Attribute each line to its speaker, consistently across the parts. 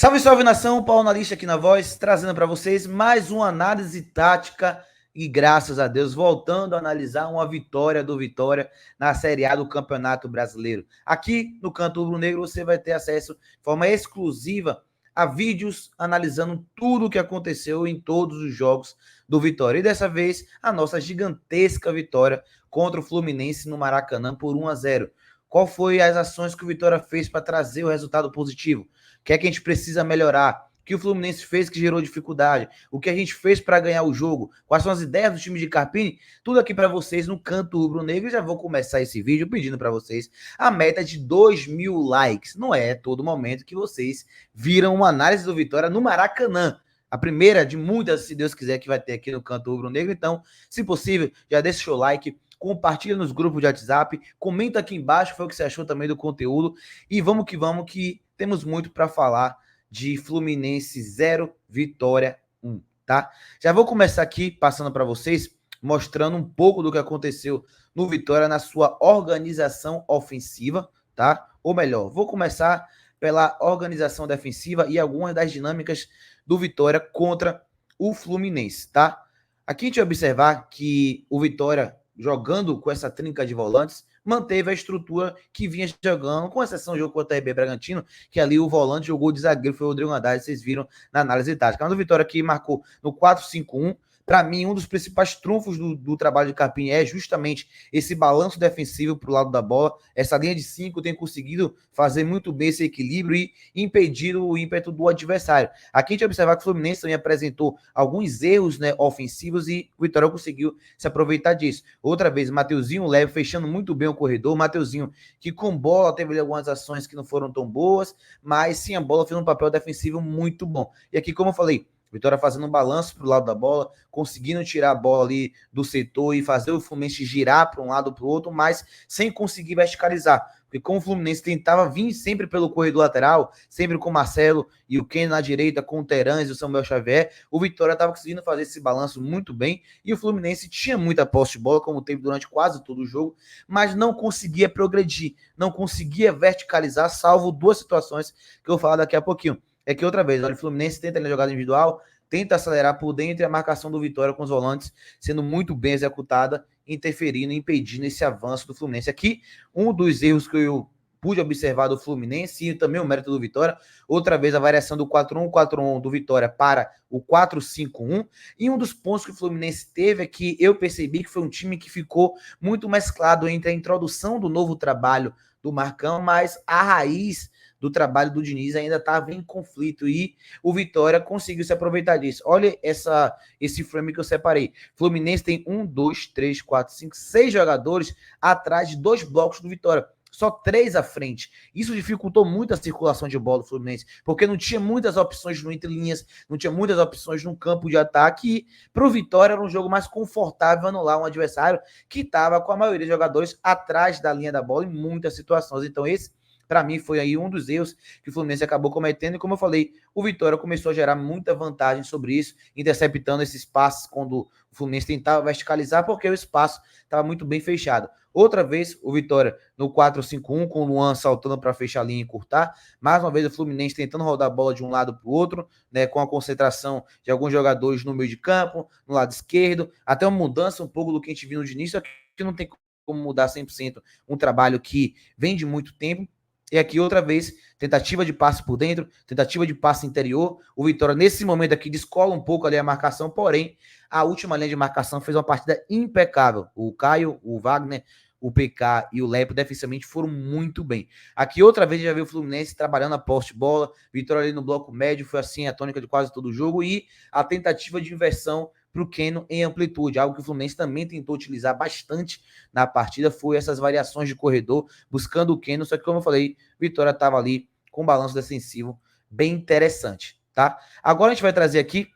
Speaker 1: Salve, salve nação, Paulo Analista aqui na voz, trazendo para vocês mais uma análise tática e graças a Deus voltando a analisar uma vitória do Vitória na Série A do Campeonato Brasileiro. Aqui no Canto Rubro Negro você vai ter acesso de forma exclusiva a vídeos analisando tudo o que aconteceu em todos os jogos do Vitória. E dessa vez a nossa gigantesca vitória contra o Fluminense no Maracanã por 1-0. Qual foi as ações que o Vitória fez para trazer o resultado positivo? O que é que a gente precisa melhorar? O que o Fluminense fez que gerou dificuldade? O que a gente fez para ganhar o jogo? Quais são as ideias do time de Carpini? Tudo aqui para vocês no Canto Rubro Negro. E já vou começar esse vídeo pedindo para vocês a meta de 2.000 likes. Não é todo momento que vocês viram uma análise do Vitória no Maracanã. A primeira de muitas, se Deus quiser, que vai ter aqui no Canto Rubro Negro. Então, se possível, já deixa o seu like, compartilha nos grupos de WhatsApp, comenta aqui embaixo foi o que você achou também do conteúdo e vamos que temos muito para falar de Fluminense 0, Vitória 1, tá? Já vou começar aqui passando para vocês, mostrando um pouco do que aconteceu no Vitória na sua organização ofensiva, tá? Ou melhor, vou começar pela organização defensiva e algumas das dinâmicas do Vitória contra o Fluminense, tá? Aqui a gente vai observar que o Vitória jogando com essa trinca de volantes, manteve a estrutura que vinha jogando, com exceção do jogo contra o RB Bragantino, que ali o volante jogou de zagueiro, foi o Rodrigo Andrade, vocês viram na análise tática. Mas o Vitória que marcou no 4-5-1, para mim, um dos principais trunfos do trabalho de Carpini é justamente esse balanço defensivo para o lado da bola. Essa linha de 5 tem conseguido fazer muito bem esse equilíbrio e impedir o ímpeto do adversário. Aqui a gente observar que o Fluminense também apresentou alguns erros, né, ofensivos e o Vitória conseguiu se aproveitar disso. Outra vez, Mateuzinho leve, fechando muito bem o corredor. Mateuzinho que com bola teve algumas ações que não foram tão boas, mas sem a bola fez um papel defensivo muito bom. E aqui, como eu falei, Vitória fazendo um balanço para o lado da bola, conseguindo tirar a bola ali do setor e fazer o Fluminense girar para um lado para o outro, mas sem conseguir verticalizar. Porque como o Fluminense tentava vir sempre pelo corredor lateral, sempre com o Marcelo e o Ken na direita, com o Terãs e o Samuel Xavier, o Vitória estava conseguindo fazer esse balanço muito bem e o Fluminense tinha muita posse de bola, como teve durante quase todo o jogo, mas não conseguia progredir, não conseguia verticalizar, salvo duas situações que eu vou falar daqui a pouquinho. É que outra vez, olha, o Fluminense tenta na jogada individual, tenta acelerar por dentro e a marcação do Vitória com os volantes sendo muito bem executada, interferindo, impedindo esse avanço do Fluminense. Aqui, um dos erros que eu pude observar do Fluminense e também o mérito do Vitória, outra vez a variação do 4-1-4-1 do Vitória para o 4-5-1, e um dos pontos que o Fluminense teve é que eu percebi que foi um time que ficou muito mesclado entre a introdução do novo trabalho do Marcão, mas a raiz do trabalho do Diniz ainda estava em conflito e o Vitória conseguiu se aproveitar disso. Olha esse frame que eu separei. Fluminense tem 1, 2, 3, 4, 5, 6 jogadores atrás de 2 blocos do Vitória. Só 3 à frente. Isso dificultou muito a circulação de bola do Fluminense, porque não tinha muitas opções no entre linhas, não tinha muitas opções no campo de ataque. E para o Vitória era um jogo mais confortável anular um adversário que estava com a maioria dos jogadores atrás da linha da bola em muitas situações. Então esse, para mim, foi aí um dos erros que o Fluminense acabou cometendo. E como eu falei, o Vitória começou a gerar muita vantagem sobre isso, interceptando esses passes quando o Fluminense tentava verticalizar, porque o espaço estava muito bem fechado. Outra vez, o Vitória no 4-5-1, com o Luan saltando para fechar a linha e encurtar. Mais uma vez, o Fluminense tentando rodar a bola de um lado para o outro, né, com a concentração de alguns jogadores no meio de campo, no lado esquerdo. Até uma mudança um pouco do que a gente viu no início, que não tem como mudar 100% um trabalho que vem de muito tempo. E aqui outra vez, tentativa de passe por dentro, tentativa de passe interior. O Vitória, nesse momento aqui, descola um pouco ali a marcação, porém, a última linha de marcação fez uma partida impecável. O Caio, o Wagner, o PK e o Lepo defensivamente foram muito bem. Aqui outra vez já viu o Fluminense trabalhando a posse de bola, Vitória ali no bloco médio, foi assim a tônica de quase todo o jogo, e a tentativa de inversão para o Keno em amplitude, algo que o Fluminense também tentou utilizar bastante na partida, foi essas variações de corredor, buscando o Keno, só que como eu falei, Vitória estava ali com um balanço defensivo bem interessante, tá? Agora a gente vai trazer aqui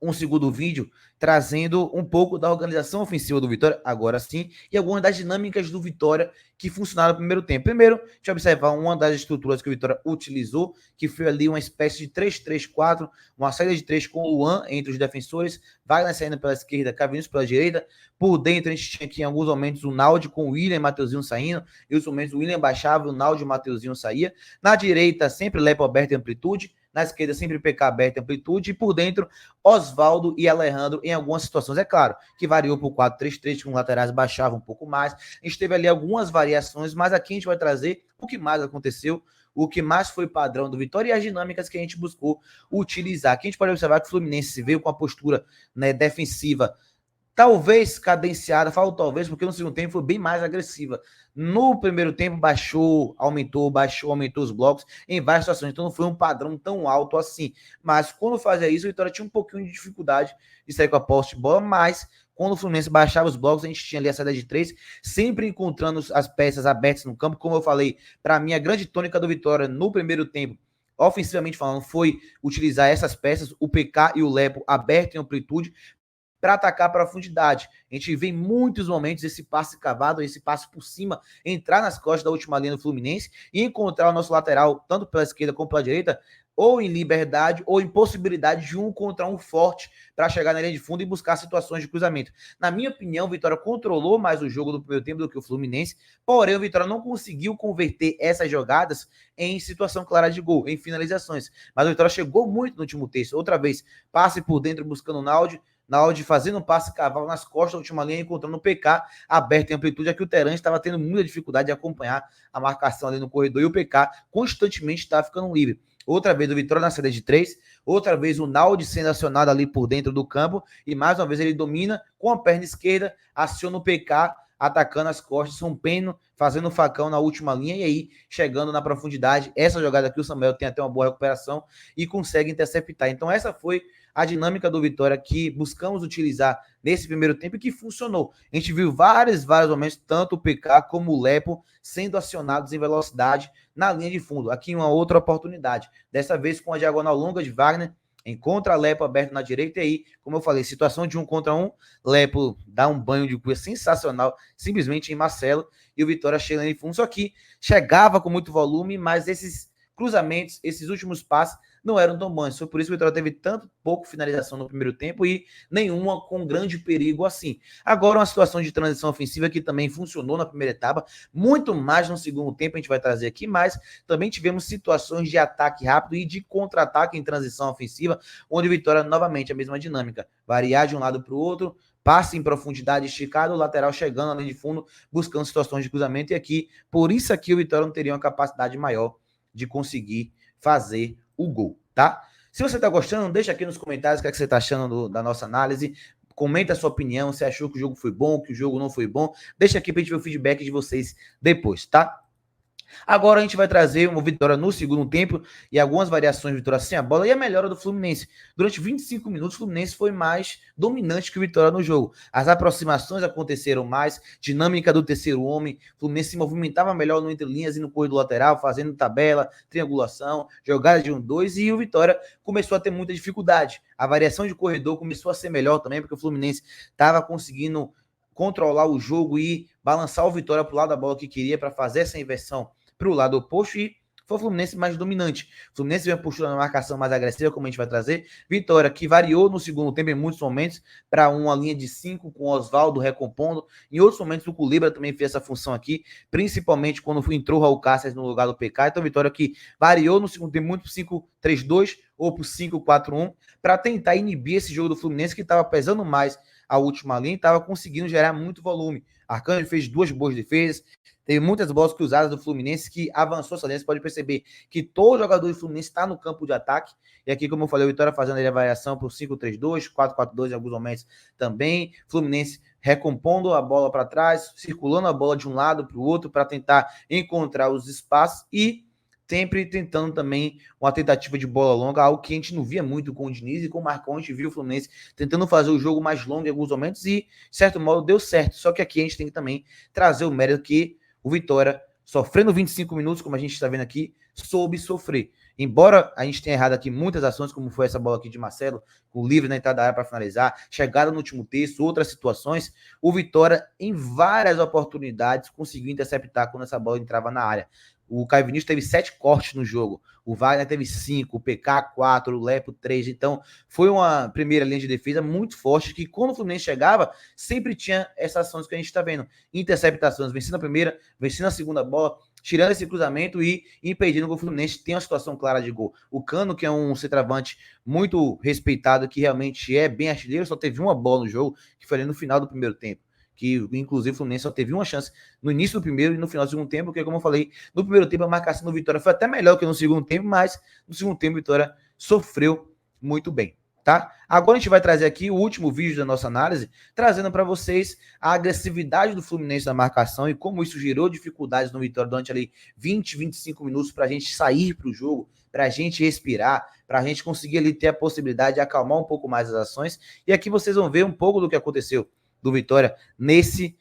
Speaker 1: um segundo vídeo trazendo um pouco da organização ofensiva do Vitória, agora sim, e algumas das dinâmicas do Vitória que funcionaram no primeiro tempo. Primeiro, deixa eu observar uma das estruturas que o Vitória utilizou, que foi ali uma espécie de 3-3-4, uma saída de 3 com o Luan entre os defensores, Wagner saindo pela esquerda, Cavinhos pela direita, por dentro a gente tinha aqui em alguns momentos o Naldi com o William e Mateuzinho saindo, e os momentos o William baixava, o Naldi e o Mateuzinho saía, na direita sempre Lepo aberto em amplitude, Na esquerda, sempre PK aberto, amplitude. E por dentro, Oswaldo e Alejandro em algumas situações. É claro que variou para o 4-3-3, com laterais baixavam um pouco mais. A gente teve ali algumas variações, mas aqui a gente vai trazer o que mais aconteceu, o que mais foi padrão do Vitória e as dinâmicas que a gente buscou utilizar. Aqui a gente pode observar que o Fluminense veio com a postura, né, defensiva, talvez cadenciada, falo talvez, porque no segundo tempo foi bem mais agressiva. No primeiro tempo baixou, aumentou os blocos em várias situações, então não foi um padrão tão alto assim. Mas quando fazia isso, o Vitória tinha um pouquinho de dificuldade de sair com a posse de bola, mas quando o Fluminense baixava os blocos, a gente tinha ali a saída de 3, sempre encontrando as peças abertas no campo. Como eu falei, para mim a grande tônica do Vitória no primeiro tempo, ofensivamente falando, foi utilizar essas peças, o PK e o Lepo aberto em amplitude, para atacar a profundidade. A gente vê em muitos momentos esse passe cavado, esse passe por cima, entrar nas costas da última linha do Fluminense e encontrar o nosso lateral, tanto pela esquerda como pela direita, ou em liberdade ou em possibilidade de um contra um forte para chegar na linha de fundo e buscar situações de cruzamento. Na minha opinião, o Vitória controlou mais o jogo do primeiro tempo do que o Fluminense, porém o Vitória não conseguiu converter essas jogadas em situação clara de gol, em finalizações. Mas o Vitória chegou muito no último terço. Outra vez, passe por dentro buscando o Naldi fazendo um passe cavalo nas costas da última linha, encontrando o PK aberto em amplitude, aqui o Terence estava tendo muita dificuldade de acompanhar a marcação ali no corredor, e o PK constantemente estava ficando livre. Outra vez o Vitória na saída de 3, outra vez o Naldi sendo acionado ali por dentro do campo, e mais uma vez ele domina com a perna esquerda, aciona o PK, atacando as costas, rompendo, fazendo o facão na última linha, e aí chegando na profundidade. Essa jogada aqui o Samuel tem até uma boa recuperação e consegue interceptar. Então essa foi a dinâmica do Vitória que buscamos utilizar nesse primeiro tempo e que funcionou. A gente viu vários momentos, tanto o PK como o Lepo sendo acionados em velocidade na linha de fundo. Aqui uma outra oportunidade, dessa vez com a diagonal longa de Wagner, encontra Lepo aberto na direita, e aí, como eu falei, situação de 1 contra 1, Lepo dá um banho de cuia sensacional, simplesmente em Marcelo, e o Vitória chega em fundo. Só que chegava com muito volume, mas esses cruzamentos, esses últimos passes não eram tão bons. Foi por isso que o Vitória teve tanto pouco finalização no primeiro tempo e nenhuma com grande perigo assim. Agora uma situação de transição ofensiva que também funcionou na primeira etapa, muito mais no segundo tempo a gente vai trazer aqui, mas também tivemos situações de ataque rápido e de contra-ataque em transição ofensiva, onde o Vitória novamente a mesma dinâmica, variar de um lado para o outro, passe em profundidade esticado, o lateral chegando na linha de fundo, buscando situações de cruzamento, e aqui, por isso aqui o Vitória não teria uma capacidade maior de conseguir fazer o gol, tá? Se você tá gostando, deixa aqui nos comentários o que, é que você tá achando da nossa análise. Comenta a sua opinião, se achou que o jogo foi bom, que o jogo não foi bom. Deixa aqui pra gente ver o feedback de vocês depois, tá? Agora a gente vai trazer uma vitória no segundo tempo e algumas variações de Vitória sem a bola e a melhora do Fluminense. Durante 25 minutos, o Fluminense foi mais dominante que o Vitória no jogo. As aproximações aconteceram mais, dinâmica do terceiro homem, o Fluminense se movimentava melhor no entrelinhas e no corredor lateral, fazendo tabela, triangulação, jogada de 1-2, e o Vitória começou a ter muita dificuldade. A variação de corredor começou a ser melhor também, porque o Fluminense estava conseguindo controlar o jogo e balançar o Vitória para o lado da bola que queria para fazer essa inversão para o lado oposto, e foi o Fluminense mais dominante. O Fluminense vem postura na marcação mais agressiva, como a gente vai trazer. Vitória, que variou no segundo tempo em muitos momentos, para uma linha de 5 com o Oswaldo recompondo. Em outros momentos, o Culibra também fez essa função aqui, principalmente quando entrou o Raul Cáceres no lugar do PK. Então, Vitória que variou no segundo tempo muito para 5-3-2 ou para 5-4-1, para tentar inibir esse jogo do Fluminense, que estava pesando mais a última linha e estava conseguindo gerar muito volume. Arcanjo fez 2 boas defesas, teve muitas bolas cruzadas do Fluminense que avançou essa linha. Você pode perceber que todo jogador do Fluminense está no campo de ataque. E aqui, como eu falei, o Vitória fazendo a variação para o 5-3-2, 4-4-2 em alguns momentos também. Fluminense recompondo a bola para trás, circulando a bola de um lado para o outro para tentar encontrar os espaços e sempre tentando também uma tentativa de bola longa, algo que a gente não via muito com o Diniz e com o Marcão. A gente viu o Fluminense tentando fazer o jogo mais longo em alguns momentos e, de certo modo, deu certo. Só que aqui a gente tem que também trazer o mérito que o Vitória, sofrendo 25 minutos, como a gente está vendo aqui, soube sofrer. Embora a gente tenha errado aqui muitas ações, como foi essa bola aqui de Marcelo, com o livre na entrada da área para finalizar, chegada no último terço, outras situações, o Vitória, em várias oportunidades, conseguiu interceptar quando essa bola entrava na área. O Caio Vinícius teve 7 cortes no jogo, o Wagner teve 5, o PK 4, o Lepo 3. Então, foi uma primeira linha de defesa muito forte, que quando o Fluminense chegava, sempre tinha essas ações que a gente está vendo. Interceptações, vencendo a primeira, vencendo a segunda bola, tirando esse cruzamento e impedindo que o Fluminense tenha uma situação clara de gol. O Cano, que é um centroavante muito respeitado, que realmente é bem artilheiro, só teve uma bola no jogo, que foi ali no final do primeiro tempo. Que, inclusive, o Fluminense só teve uma chance no início do primeiro e no final do segundo tempo, porque, como eu falei, no primeiro tempo a marcação do Vitória foi até melhor que no segundo tempo, mas no segundo tempo o Vitória sofreu muito bem. Tá? Agora a gente vai trazer aqui o último vídeo da nossa análise, trazendo para vocês a agressividade do Fluminense na marcação e como isso gerou dificuldades no Vitória durante ali 20, 25 minutos para a gente sair para o jogo, para a gente respirar, para a gente conseguir ali ter a possibilidade de acalmar um pouco mais as ações. E aqui vocês vão ver um pouco do que aconteceu do Vitória nesse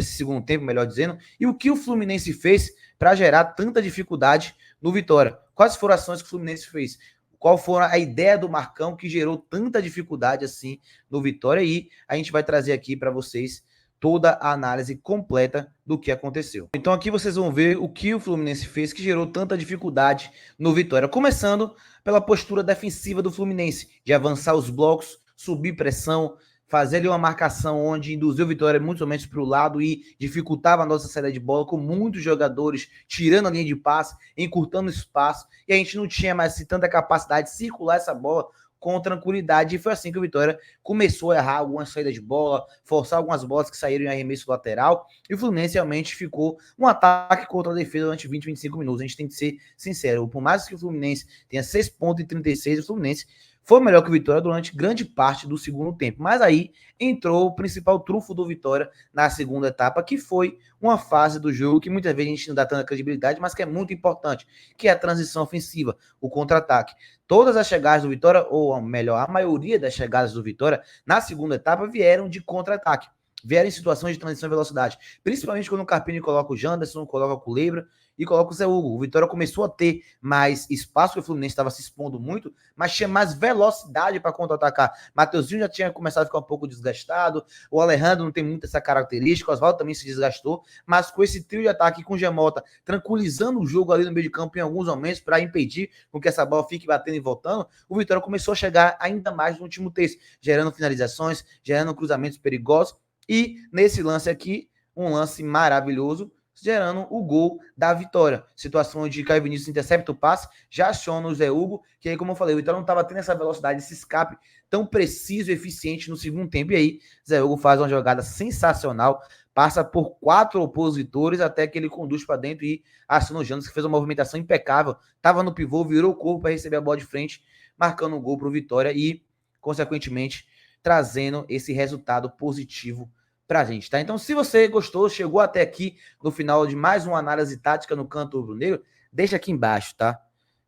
Speaker 1: segundo tempo, melhor dizendo, e o que o Fluminense fez para gerar tanta dificuldade no Vitória. Quais foram as ações que o Fluminense fez? Qual foi a ideia do Marcão que gerou tanta dificuldade assim no Vitória? E a gente vai trazer aqui para vocês toda a análise completa do que aconteceu. Então aqui vocês vão ver o que o Fluminense fez que gerou tanta dificuldade no Vitória. Começando pela postura defensiva do Fluminense, de avançar os blocos, subir pressão, fazer ali uma marcação onde induziu o Vitória muito somente para o lado e dificultava a nossa saída de bola, com muitos jogadores tirando a linha de passe, encurtando o espaço, e a gente não tinha mais assim, tanta capacidade de circular essa bola com tranquilidade, e foi assim que o Vitória começou a errar algumas saídas de bola, forçar algumas bolas que saíram em arremesso lateral, e o Fluminense realmente ficou um ataque contra a defesa durante 20, 25 minutos. A gente tem que ser sincero, por mais que o Fluminense tenha 6,36 pontos, o Fluminense foi melhor que o Vitória durante grande parte do segundo tempo. Mas aí entrou o principal trunfo do Vitória na segunda etapa, que foi uma fase do jogo que muitas vezes a gente não dá tanta credibilidade, mas que é muito importante, que é a transição ofensiva, o contra-ataque. Todas as chegadas do Vitória, ou melhor, a maioria das chegadas do Vitória na segunda etapa vieram de contra-ataque. Vieram em situações de transição e velocidade. Principalmente quando o Carpini coloca o Janderson, coloca o Culebra e coloca o Zé Hugo. O Vitória começou a ter mais espaço, porque o Fluminense estava se expondo muito, mas tinha mais velocidade para contra-atacar. Mateuzinho já tinha começado a ficar um pouco desgastado, o Alejandro não tem muito essa característica, o Oswaldo também se desgastou, mas com esse trio de ataque com o Gemota tranquilizando o jogo ali no meio de campo em alguns momentos para impedir com que essa bola fique batendo e voltando, o Vitória começou a chegar ainda mais no último terço, gerando finalizações, gerando cruzamentos perigosos, e nesse lance aqui, um lance maravilhoso, gerando o gol da vitória. Situação onde Caio Vinícius intercepta o passe, já aciona o Zé Hugo, que aí, como eu falei, o Vitória não estava tendo essa velocidade, esse escape tão preciso e eficiente no segundo tempo. E aí, Zé Hugo faz uma jogada sensacional, passa por 4 opositores até que ele conduz para dentro e aciona o Janus, que fez uma movimentação impecável. Estava no pivô, virou o corpo para receber a bola de frente, marcando um gol para o Vitória e, consequentemente, trazendo esse resultado positivo pra gente, tá? Então, se você gostou, chegou até aqui no final de mais uma análise tática no Canto Rubro-Negro, deixa aqui embaixo, tá?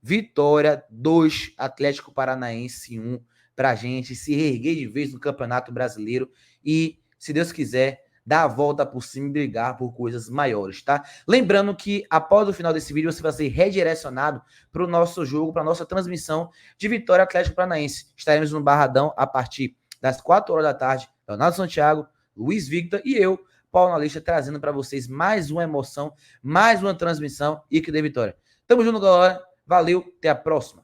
Speaker 1: Vitória 2, Atlético Paranaense 1, pra gente se reerguer de vez no Campeonato Brasileiro e, se Deus quiser, dar a volta por cima e brigar por coisas maiores, tá? Lembrando que, após o final desse vídeo, você vai ser redirecionado para o nosso jogo, para a nossa transmissão de Vitória Atlético Paranaense. Estaremos no Barradão a partir das 4 horas da tarde. Leonardo Santiago, Luiz Victor e eu, Paulo Analista, trazendo para vocês mais uma emoção, mais uma transmissão e que dê vitória. Tamo junto, galera. Valeu, até a próxima.